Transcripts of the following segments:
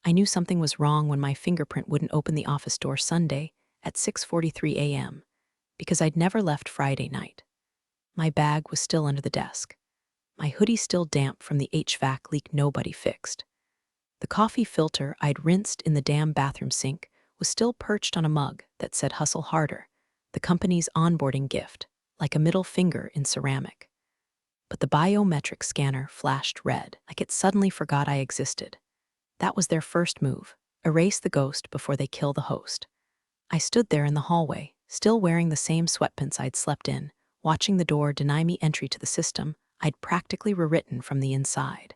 I knew something was wrong when my fingerprint wouldn't open the office door Sunday at 6:43 a.m. because I'd never left Friday night. My bag was still under the desk. My hoodie still damp from the HVAC leak nobody fixed. The coffee filter I'd rinsed in the damn bathroom sink was still perched on a mug that said "Hustle Harder," the company's onboarding gift, like a middle finger in ceramic. But the biometric scanner flashed red, like it suddenly forgot I existed. That was their first move: erase the ghost before they kill the host. I stood there in the hallway, still wearing the same sweatpants I'd slept in, watching the door deny me entry to the system I'd practically rewritten from the inside.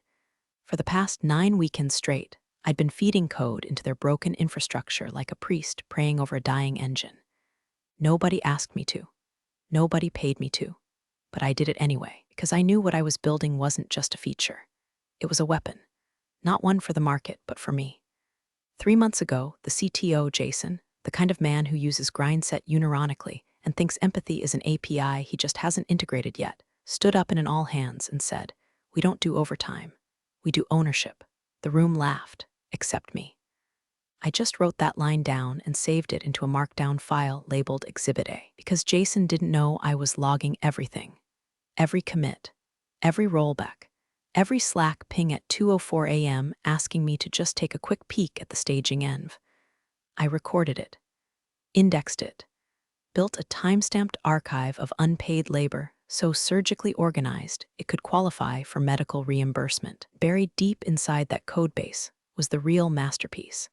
For the past 9 weekends straight, I'd been feeding code into their broken infrastructure like a priest praying over a dying engine. Nobody asked me to. Nobody paid me to. But I did it anyway, because I knew what I was building wasn't just a feature. It was a weapon. Not one for the market, but for me. 3 months ago, the CTO, Jason, the kind of man who uses grindset unironically and thinks empathy is an API he just hasn't integrated yet, stood up in an all-hands and said, "We don't do overtime. We do ownership." The room laughed, except me. I just wrote that line down and saved it into a markdown file labeled Exhibit A, because Jason didn't know I was logging everything. Every commit, every rollback, every Slack ping at 2:04 a.m. asking me to just take a quick peek at the staging env. I recorded it, indexed it, built a time-stamped archive of unpaid labor so surgically organized it could qualify for medical reimbursement. Buried deep inside that codebase was the real masterpiece,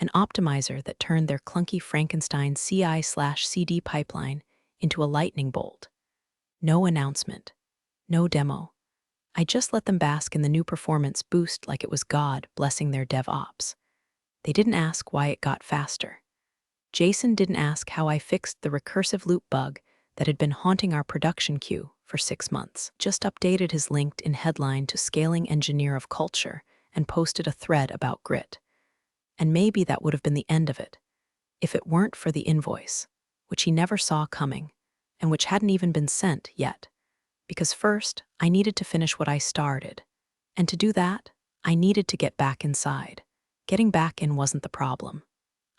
an optimizer that turned their clunky Frankenstein CI/CD pipeline into a lightning bolt. No announcement, no demo. I just let them bask in the new performance boost like it was God blessing their DevOps. They didn't ask why it got faster. Jason didn't ask how I fixed the recursive loop bug that had been haunting our production queue for 6 months. Just updated his LinkedIn headline to Scaling Engineer of Culture and posted a thread about grit. And maybe that would have been the end of it, if it weren't for the invoice, which he never saw coming, and which hadn't even been sent yet. Because first, I needed to finish what I started. And to do that, I needed to get back inside. Getting back in wasn't the problem.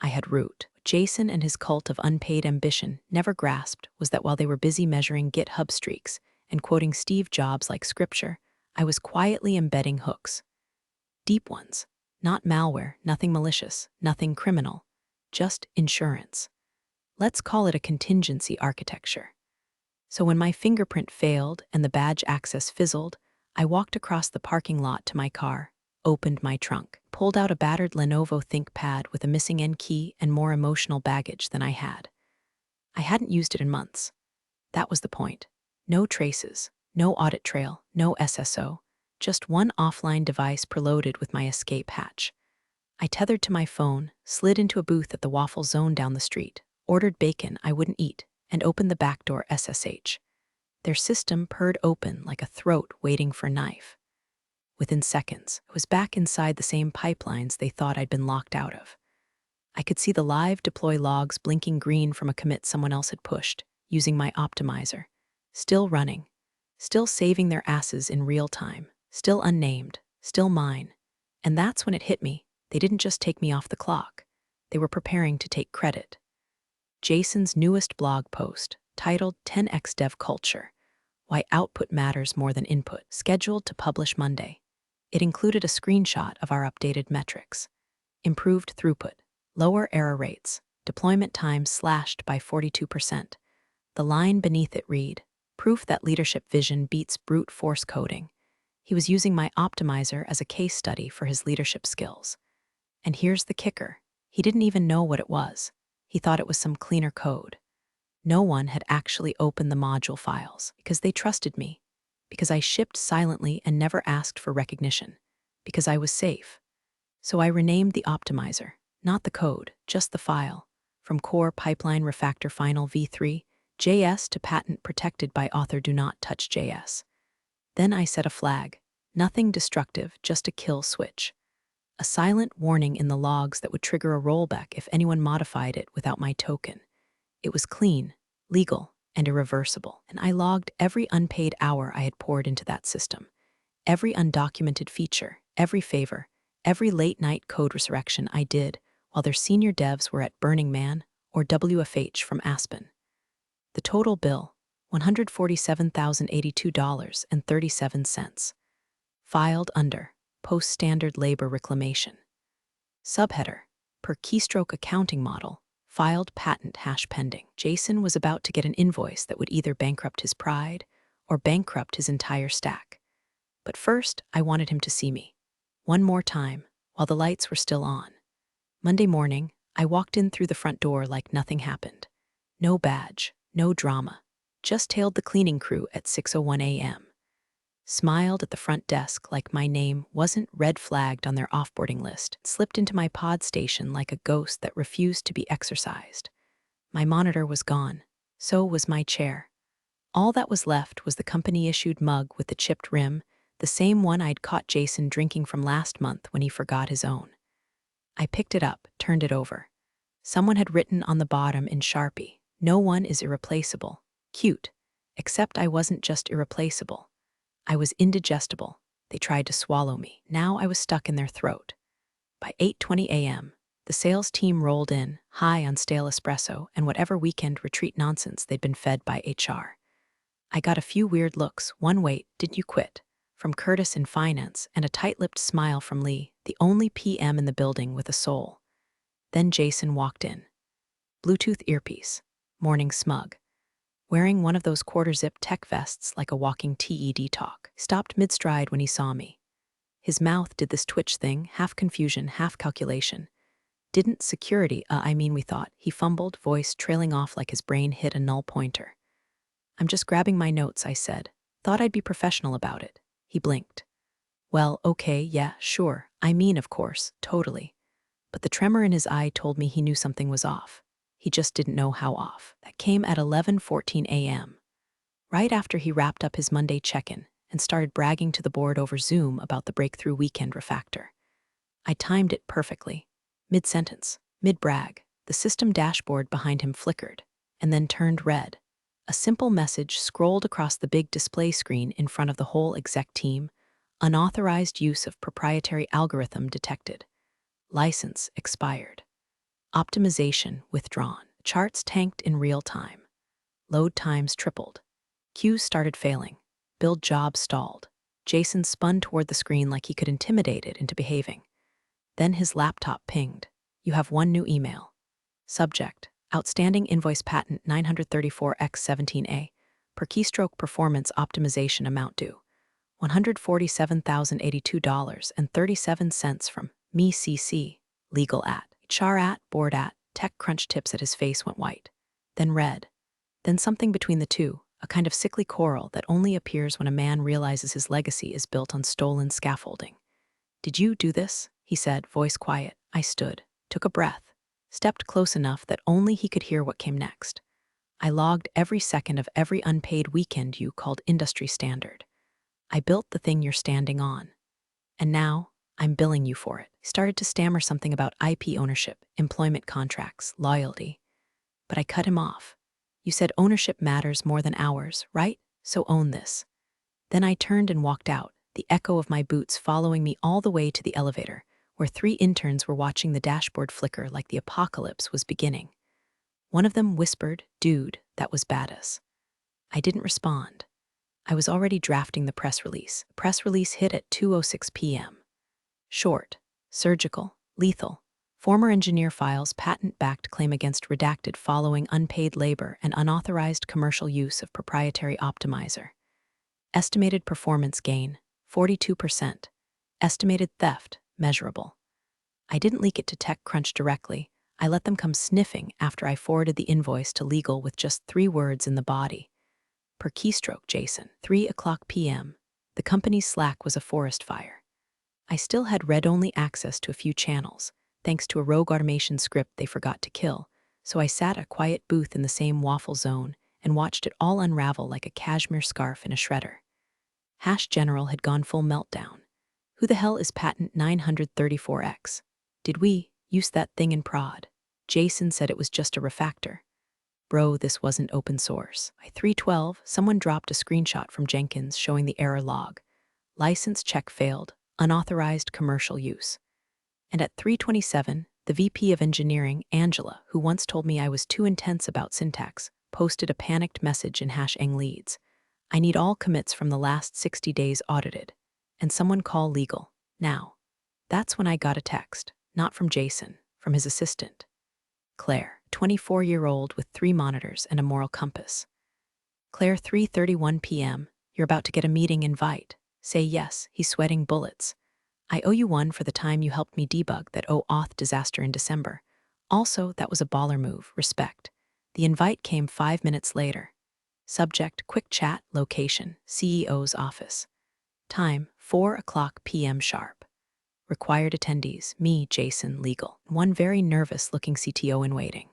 I had root. What Jason and his cult of unpaid ambition never grasped was that while they were busy measuring GitHub streaks and quoting Steve Jobs like scripture, I was quietly embedding hooks. Deep ones. Not malware, nothing malicious, nothing criminal. Just insurance. Let's call it a contingency architecture. So when my fingerprint failed and the badge access fizzled, I walked across the parking lot to my car, opened my trunk, pulled out a battered Lenovo ThinkPad with a missing N key and more emotional baggage than I had. I hadn't used it in months. That was the point. No traces, no audit trail, no SSO, just one offline device preloaded with my escape hatch. I tethered to my phone, slid into a booth at the Waffle Zone down the street, ordered bacon I wouldn't eat, and opened the backdoor SSH. Their system purred open like a throat waiting for knife. Within seconds, I was back inside the same pipelines they thought I'd been locked out of. I could see the live deploy logs blinking green from a commit someone else had pushed, using my optimizer. Still running, still saving their asses in real time, still unnamed, still mine. And that's when it hit me. They didn't just take me off the clock. They were preparing to take credit. Jason's newest blog post, titled 10x Dev Culture, Why Output Matters More Than Input, scheduled to publish Monday. It included a screenshot of our updated metrics. Improved throughput, lower error rates, deployment time slashed by 42%. The line beneath it read, "Proof that leadership vision beats brute force coding." He was using my optimizer as a case study for his leadership skills. And here's the kicker. He didn't even know what it was. He thought it was some cleaner code. No one had actually opened the module files because they trusted me, because I shipped silently and never asked for recognition, because I was safe. So I renamed the optimizer, not the code, just the file, from core pipeline refactor final v3, JS to patent protected by author do not touch JS. Then I set a flag, nothing destructive, just a kill switch. A silent warning in the logs that would trigger a rollback if anyone modified it without my token. It was clean, legal, and irreversible, and I logged every unpaid hour I had poured into that system, every undocumented feature, every favor, Every late-night code resurrection I did while their senior devs were at Burning Man or WFH from Aspen. The total bill, $147,082.37. Filed under Post-Standard Labor Reclamation. Subheader, per keystroke accounting model, filed patent hash pending. Jason was about to get an invoice that would either bankrupt his pride or bankrupt his entire stack. But first, I wanted him to see me. One more time, while the lights were still on. Monday morning, I walked in through the front door like nothing happened. No badge, no drama. Just hailed the cleaning crew at 6:01 a.m. Smiled at the front desk like my name wasn't red flagged on their offboarding list, slipped into my pod station like a ghost that refused to be exorcised. My monitor was gone. So was my chair. All that was left was the company-issued mug with the chipped rim, the same one I'd caught Jason drinking from last month when he forgot his own. I picked it up, turned it over. Someone had written on the bottom in Sharpie, "No one is irreplaceable." Cute. Except I wasn't just irreplaceable. I was indigestible. They tried to swallow me. Now I was stuck in their throat. By 8:20 a.m., the sales team rolled in, high on stale espresso and whatever weekend retreat nonsense they'd been fed by HR. I got a few weird looks, one "wait, did you quit?" from Curtis in finance and a tight-lipped smile from Lee, the only PM in the building with a soul. Then Jason walked in. Bluetooth earpiece, morning smug. Wearing one of those quarter-zip tech vests like a walking TED talk. Stopped mid-stride when he saw me. His mouth did this twitch thing, half confusion, half calculation. Didn't security, we thought. He fumbled, voice trailing off like his brain hit a null pointer. "I'm just grabbing my notes," I said. "Thought I'd be professional about it." He blinked. "Well, okay, yeah, sure. Of course, totally." But the tremor in his eye told me he knew something was off. He just didn't know how off. That came at 11:14 a.m., right after he wrapped up his Monday check-in and started bragging to the board over Zoom about the breakthrough weekend refactor. I timed it perfectly. Mid-sentence, mid-brag, the system dashboard behind him flickered, and then turned red. A simple message scrolled across the big display screen in front of the whole exec team. Unauthorized use of proprietary algorithm detected. License expired. Optimization withdrawn. Charts tanked in real time. Load times tripled. Queues started failing. Build jobs stalled. Jason spun toward the screen like he could intimidate it into behaving. Then his laptop pinged. "You have one new email." Subject: Outstanding Invoice Patent 934X17A. Per keystroke performance optimization amount due. $147,082.37 from me CC, legal at, HR at, board at, TechCrunch tips at his face went white. Then red. Then something between the two, a kind of sickly coral that only appears when a man realizes his legacy is built on stolen scaffolding. "Did you do this?" he said, voice quiet. I stood, took a breath, stepped close enough that only he could hear what came next. "I logged every second of every unpaid weekend you called industry standard. I built the thing you're standing on. And now, I'm billing you for it." He started to stammer something about IP ownership, employment contracts, loyalty. But I cut him off. "You said ownership matters more than hours, right? So own this." Then I turned and walked out, the echo of my boots following me all the way to the elevator, where 3 interns were watching the dashboard flicker like the apocalypse was beginning. One of them whispered, "Dude, that was badass." I didn't respond. I was already drafting the press release. The press release hit at 2:06 p.m. Short, surgical, lethal. Former engineer files patent-backed claim against redacted following unpaid labor and unauthorized commercial use of proprietary optimizer. Estimated performance gain, 42%. Estimated theft, measurable. I didn't leak it to TechCrunch directly. I let them come sniffing after I forwarded the invoice to legal with just 3 words in the body. Per keystroke, Jason. 3:00 p.m. The company's Slack was a forest fire. I still had read-only access to a few channels, thanks to a rogue automation script they forgot to kill, so I sat a quiet booth in the same waffle zone and watched it all unravel like a cashmere scarf in a shredder. Hash General had gone full meltdown. "Who the hell is patent 934X? Did we use that thing in prod?" Jason said it was just a refactor. "Bro, this wasn't open source." By 3:12, someone dropped a screenshot from Jenkins showing the error log. "License check failed. Unauthorized commercial use." And at 3:27, the VP of Engineering, Angela, who once told me I was too intense about syntax, posted a panicked message in #eng leads. I need all commits from the last 60 days audited. And someone call legal. Now. That's when I got a text, not from Jason, from his assistant. Claire, 24-year-old with 3 monitors and a moral compass. Claire, 3:31 p.m., you're about to get a meeting invite. Say yes, he's sweating bullets. I owe you one for the time you helped me debug that OAuth disaster in December. Also, that was a baller move, respect. The invite came 5 minutes later. Subject, quick chat, location, CEO's office. Time, 4:00 p.m. sharp. Required attendees, me, Jason, legal. One very nervous-looking CTO in waiting.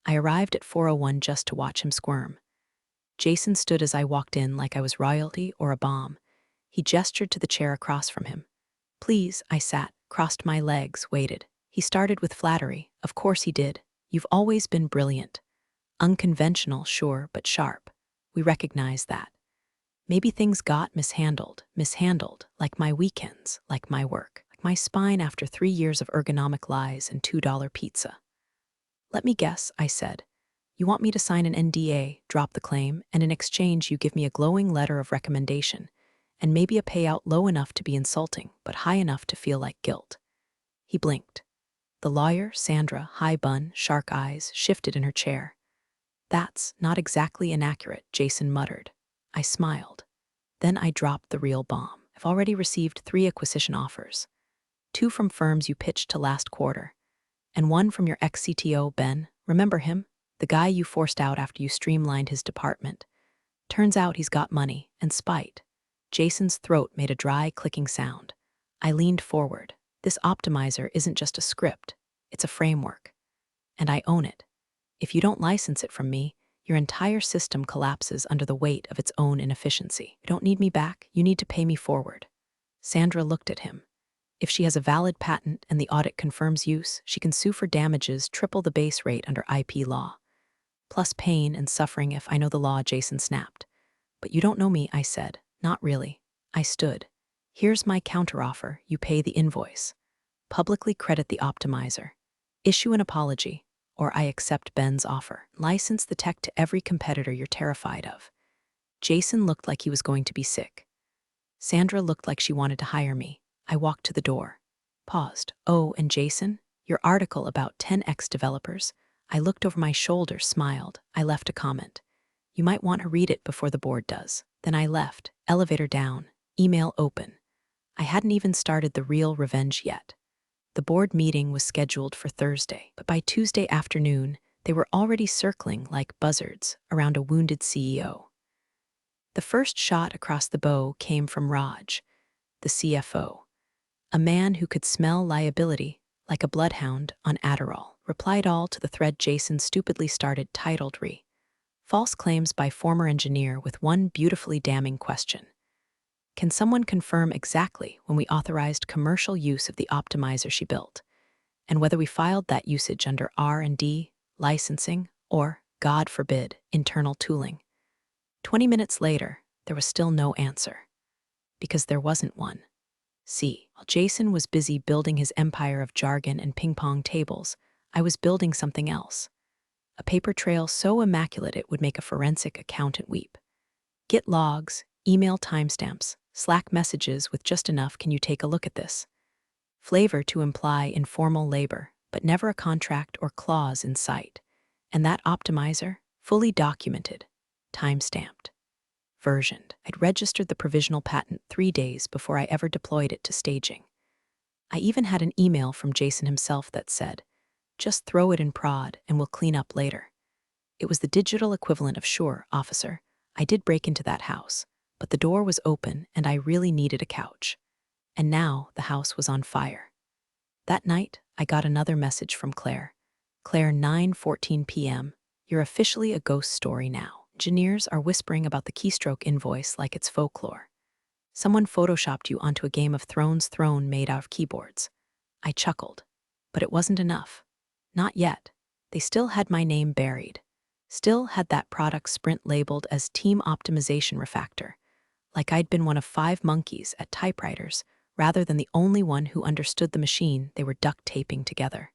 I arrived at 4:01 just to watch him squirm. Jason stood as I walked in like I was royalty or a bomb. He gestured to the chair across from him. Please, I sat, crossed my legs, waited. He started with flattery. Of course he did. You've always been brilliant. Unconventional, sure, but sharp. We recognize that. Maybe things got mishandled, like my weekends, like my work, like my spine after 3 years of ergonomic lies and $2 pizza. Let me guess, I said. You want me to sign an NDA, drop the claim, and in exchange you give me a glowing letter of recommendation, and maybe a payout low enough to be insulting, but high enough to feel like guilt. He blinked. The lawyer, Sandra, high bun, shark eyes, shifted in her chair. That's not exactly inaccurate, Jason muttered. I smiled. Then I dropped the real bomb. I've already received 3 acquisition offers. 2 from firms you pitched to last quarter, and 1 from your ex-CTO, Ben. Remember him? The guy you forced out after you streamlined his department. Turns out he's got money and spite. Jason's throat made a dry, clicking sound. I leaned forward. This optimizer isn't just a script. It's a framework. And I own it. If you don't license it from me, your entire system collapses under the weight of its own inefficiency. You don't need me back. You need to pay me forward. Sandra looked at him. If she has a valid patent and the audit confirms use, she can sue for damages triple the base rate under IP law. Plus pain and suffering if I know the law, Jason snapped. But you don't know me, I said. Not really. I stood. Here's my counteroffer. You pay the invoice. Publicly credit the optimizer. Issue an apology, or I accept Ben's offer. License the tech to every competitor you're terrified of. Jason looked like he was going to be sick. Sandra looked like she wanted to hire me. I walked to the door. Paused. Oh, and Jason? Your article about 10x developers? I looked over my shoulder, smiled. I left a comment. You might want to read it before the board does. Then I left. Elevator down. Email open. I hadn't even started the real revenge yet. The board meeting was scheduled for Thursday, but by Tuesday afternoon, they were already circling like buzzards around a wounded CEO. The first shot across the bow came from Raj, the CFO. A man who could smell liability like a bloodhound on Adderall, replied all to the thread Jason stupidly started titled Re. False claims by former engineer with one beautifully damning question. Can someone confirm exactly when we authorized commercial use of the optimizer she built, and whether we filed that usage under R&D, licensing, or, God forbid, internal tooling? 20 minutes later, there was still no answer. Because there wasn't one. See, while Jason was busy building his empire of jargon and ping-pong tables, I was building something else. A paper trail so immaculate it would make a forensic accountant weep. Git logs, email timestamps, Slack messages with just enough "can you take a look at this?" Flavor to imply informal labor, but never a contract or clause in sight. And that optimizer, fully documented, time-stamped, versioned. I'd registered the provisional patent 3 days before I ever deployed it to staging. I even had an email from Jason himself that said, "Just throw it in prod and we'll clean up later." It was the digital equivalent of "Sure, officer, I did break into that house, but the door was open and I really needed a couch." And now the house was on fire. That night, I got another message from Claire. Claire, 9:14 p.m. You're officially a ghost story now. Engineers are whispering about the keystroke invoice like it's folklore. Someone photoshopped you onto a Game of Thrones throne made out of keyboards. I chuckled. But it wasn't enough. Not yet. They still had my name buried. Still had that product sprint labeled as Team Optimization Refactor, like I'd been one of 5 monkeys at typewriters rather than the only one who understood the machine they were duct taping together.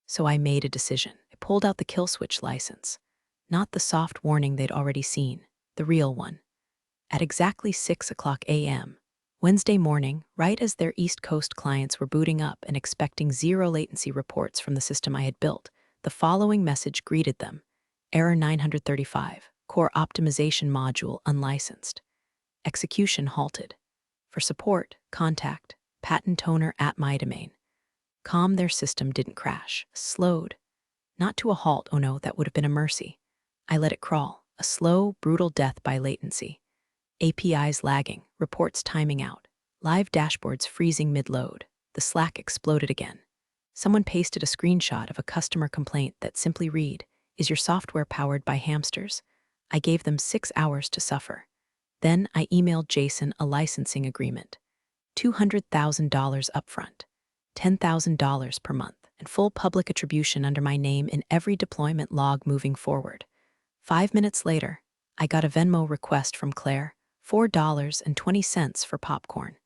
So I made a decision. I pulled out the kill switch license, not the soft warning they'd already seen, the real one. At exactly 6 a.m., Wednesday morning, right as their East Coast clients were booting up and expecting zero latency reports from the system I had built, the following message greeted them. Error 935, Core Optimization Module unlicensed. Execution halted. For support, contact patent owner at my domain. Their system didn't crash, slowed. Not to a halt, oh no, that would have been a mercy. I let it crawl, a slow, brutal death by latency. APIs lagging, reports timing out, live dashboards freezing mid-load. The Slack exploded again. Someone pasted a screenshot of a customer complaint that simply read, "Is your software powered by hamsters?" I gave them 6 hours to suffer. Then I emailed Jason a licensing agreement. $200,000 upfront, $10,000 per month, and full public attribution under my name in every deployment log moving forward. 5 minutes later, I got a Venmo request from Claire, $4.20 for popcorn.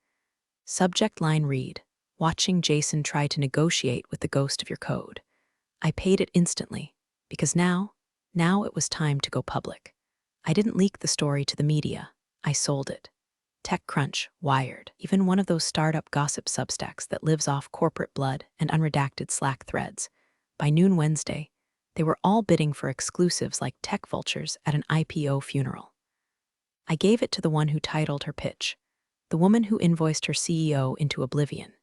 Subject line read, "Watching Jason try to negotiate with the ghost of your code." I paid it instantly, because now it was time to go public. I didn't leak the story to the media. I sold it. TechCrunch, Wired, even one of those startup gossip substacks that lives off corporate blood and unredacted Slack threads. By noon Wednesday, they were all bidding for exclusives like tech vultures at an IPO funeral. I gave it to the one who titled her pitch, the woman who invoiced her CEO into oblivion.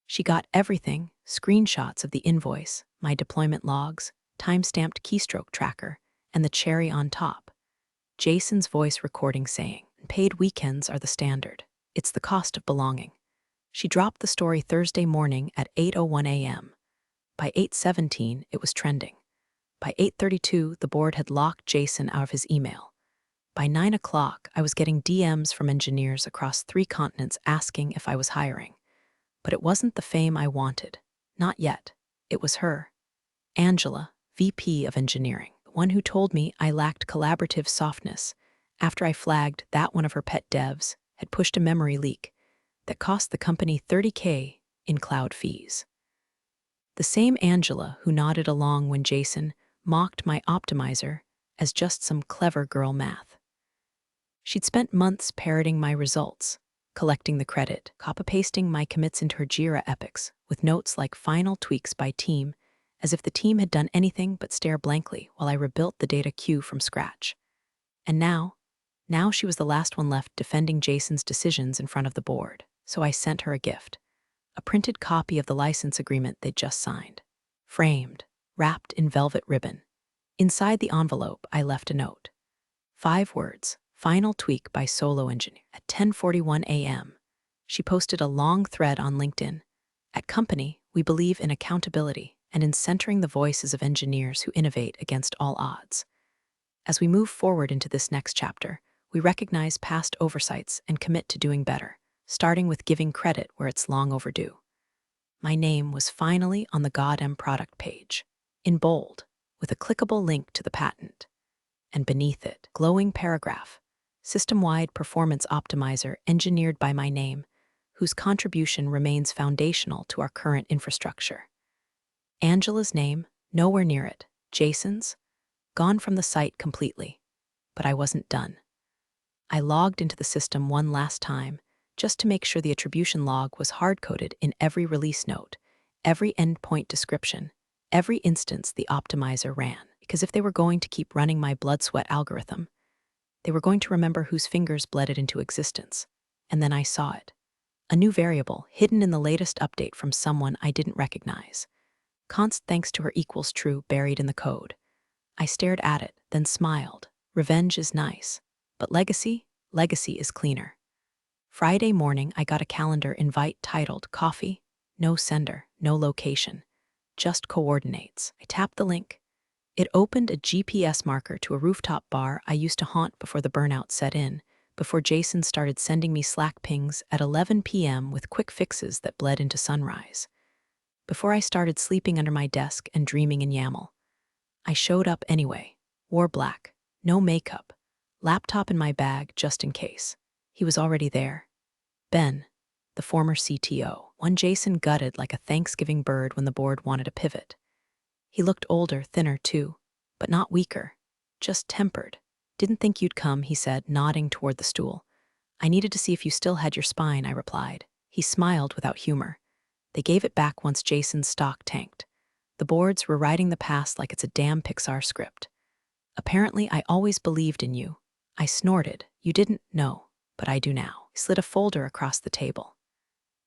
She got everything, screenshots of the invoice, my deployment logs, time-stamped keystroke tracker, and the cherry on top, Jason's voice recording saying, "Paid weekends are the standard. It's the cost of belonging." She dropped the story Thursday morning at 8:01 a.m. By 8:17, it was trending. By 8:32, the board had locked Jason out of his email. By 9 o'clock, I was getting DMs from engineers across 3 continents asking if I was hiring. But it wasn't the fame I wanted. Not yet. It was her. Angela, VP of Engineering, the one who told me I lacked collaborative softness after I flagged that one of her pet devs had pushed a memory leak that cost the company $30K in cloud fees. The same Angela who nodded along when Jason mocked my optimizer as just some clever girl math. She'd spent months parroting my results, collecting the credit, copy-pasting my commits into her Jira epics with notes like final tweaks by team, as if the team had done anything but stare blankly while I rebuilt the data queue from scratch. And now she was the last one left defending Jason's decisions in front of the board, so I sent her a gift. A printed copy of the license agreement they'd just signed. Framed, wrapped in velvet ribbon. Inside the envelope, I left a note. 5 words, "Final tweak by solo engineer." At 10:41 a.m., she posted a long thread on LinkedIn. At Company, we believe in accountability and in centering the voices of engineers who innovate against all odds. As we move forward into this next chapter, we recognize past oversights and commit to doing better, starting with giving credit where it's long overdue. My name was finally on the GodM product page, in bold, with a clickable link to the patent. And beneath it, glowing paragraph, system-wide performance optimizer engineered by my name, whose contribution remains foundational to our current infrastructure. Angela's name, nowhere near it. Jason's, gone from the site completely. But I wasn't done. I logged into the system one last time, just to make sure the attribution log was hard-coded in every release note, every endpoint description, every instance the optimizer ran. Because if they were going to keep running my blood-sweat algorithm, they were going to remember whose fingers bled it into existence. And then I saw it. A new variable hidden in the latest update from someone I didn't recognize. Const thanks to her equals true buried in the code. I stared at it, then smiled. Revenge is nice. But legacy is cleaner. Friday morning, I got a calendar invite titled "Coffee," no sender, no location, just coordinates. I tapped the link. It opened a GPS marker to a rooftop bar I used to haunt before the burnout set in, before Jason started sending me Slack pings at 11 p.m. with quick fixes that bled into sunrise. Before I started sleeping under my desk and dreaming in YAML. I showed up anyway, wore black, no makeup, laptop in my bag just in case. He was already there. Ben, the former CTO, one Jason gutted like a Thanksgiving bird when the board wanted a pivot. He looked older, thinner too, but not weaker, just tempered. Didn't think you'd come, he said, nodding toward the stool. I needed to see if you still had your spine, I replied. He smiled without humor. They gave it back once Jason's stock tanked. The boards were writing the past like it's a damn Pixar script. Apparently, I always believed in you. I snorted. You didn't know, but I do now. He slid a folder across the table.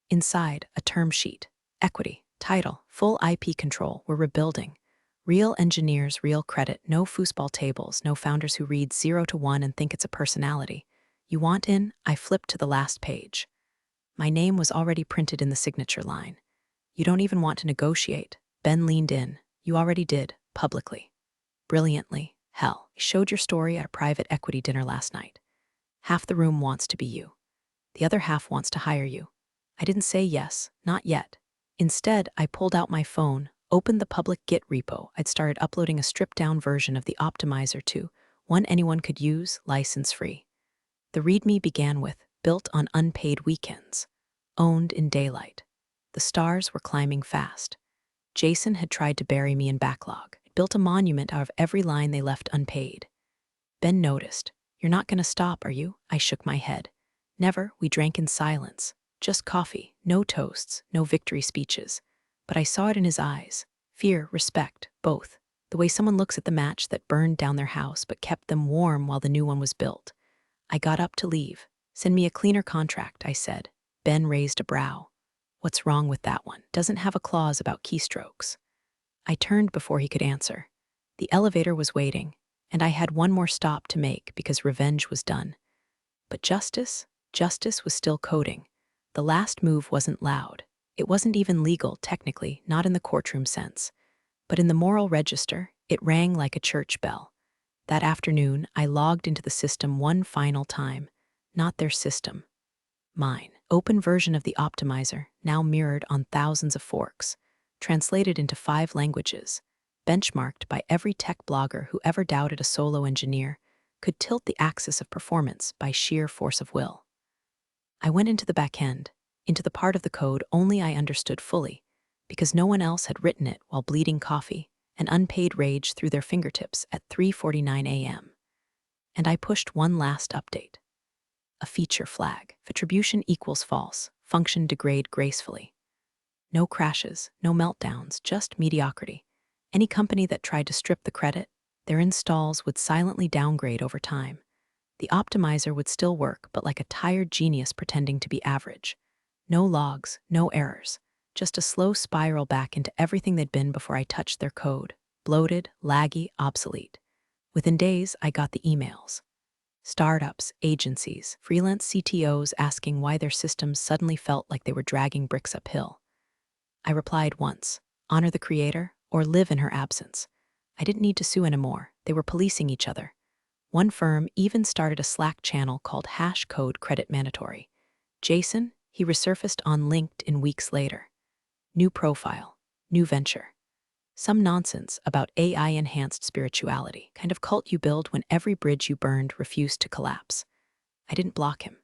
Inside, a term sheet. Equity, title, full IP control. We're rebuilding. Real engineers, real credit, no foosball tables, no founders who read 0 to 1 and think it's a personality. You want in? I flipped to the last page. My name was already printed in the signature line. You don't even want to negotiate. Ben leaned in. You already did, publicly. Brilliantly. Hell, you showed your story at a private equity dinner last night. Half the room wants to be you. The other half wants to hire you. I didn't say yes, not yet. Instead, I pulled out my phone, opened the public Git repo. I'd started uploading a stripped-down version of the optimizer to one anyone could use, license-free. The README began with, built on unpaid weekends, owned in daylight. The stars were climbing fast. Jason had tried to bury me in backlog. It built a monument out of every line they left unpaid. Ben noticed. You're not going to stop, are you? I shook my head. Never. We drank in silence. Just coffee, no toasts, no victory speeches. But I saw it in his eyes. Fear, respect, both. The way someone looks at the match that burned down their house but kept them warm while the new one was built. I got up to leave. Send me a cleaner contract, I said. Ben raised a brow. What's wrong with that one? Doesn't have a clause about keystrokes. I turned before he could answer. The elevator was waiting, and I had one more stop to make because revenge was done. But justice? Justice was still coding. The last move wasn't loud. It wasn't even legal, technically, not in the courtroom sense. But in the moral register, it rang like a church bell. That afternoon, I logged into the system one final time. Not their system. Mine. Open version of the optimizer, now mirrored on thousands of forks. Translated into 5 languages. Benchmarked by every tech blogger who ever doubted a solo engineer. Could tilt the axis of performance by sheer force of will. I went into the back end, into the part of the code only I understood fully, because no one else had written it while bleeding coffee and unpaid rage through their fingertips at 3:49 a.m. And I pushed one last update. A feature flag. Attribution equals false. Function degrade gracefully. No crashes, no meltdowns, just mediocrity. Any company that tried to strip the credit, their installs would silently downgrade over time. The optimizer would still work, but like a tired genius pretending to be average. No logs, no errors. Just a slow spiral back into everything they'd been before I touched their code. Bloated, laggy, obsolete. Within days, I got the emails. Startups, agencies, freelance CTOs asking why their systems suddenly felt like they were dragging bricks uphill. I replied once, honor the creator or live in her absence. I didn't need to sue anymore. They were policing each other. One firm even started a Slack channel called #code credit mandatory. Jason, he resurfaced on LinkedIn weeks later. New profile, new venture. Some nonsense about AI-enhanced spirituality, kind of cult you build when every bridge you burned refused to collapse. I didn't block him.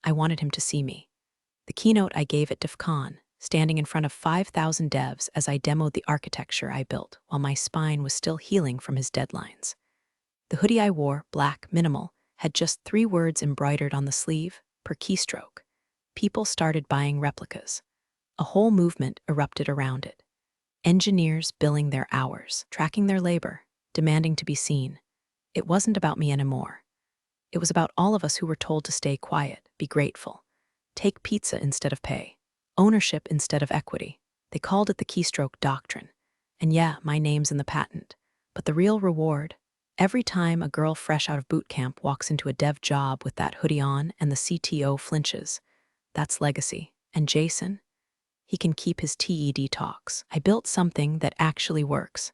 I wanted him to see me. The keynote I gave at DEF CON, standing in front of 5,000 devs as I demoed the architecture I built while my spine was still healing from his deadlines. The hoodie I wore, black, minimal, had just 3 words embroidered on the sleeve, per keystroke. People started buying replicas. A whole movement erupted around it. Engineers billing their hours, tracking their labor, demanding to be seen. It wasn't about me anymore. It was about all of us who were told to stay quiet, be grateful, take pizza instead of pay, ownership instead of equity. They called it the keystroke doctrine. And yeah, my name's in the patent. But the real reward, every time a girl fresh out of boot camp walks into a dev job with that hoodie on and the CTO flinches, that's legacy. And Jason? He can keep his TED talks. I built something that actually works.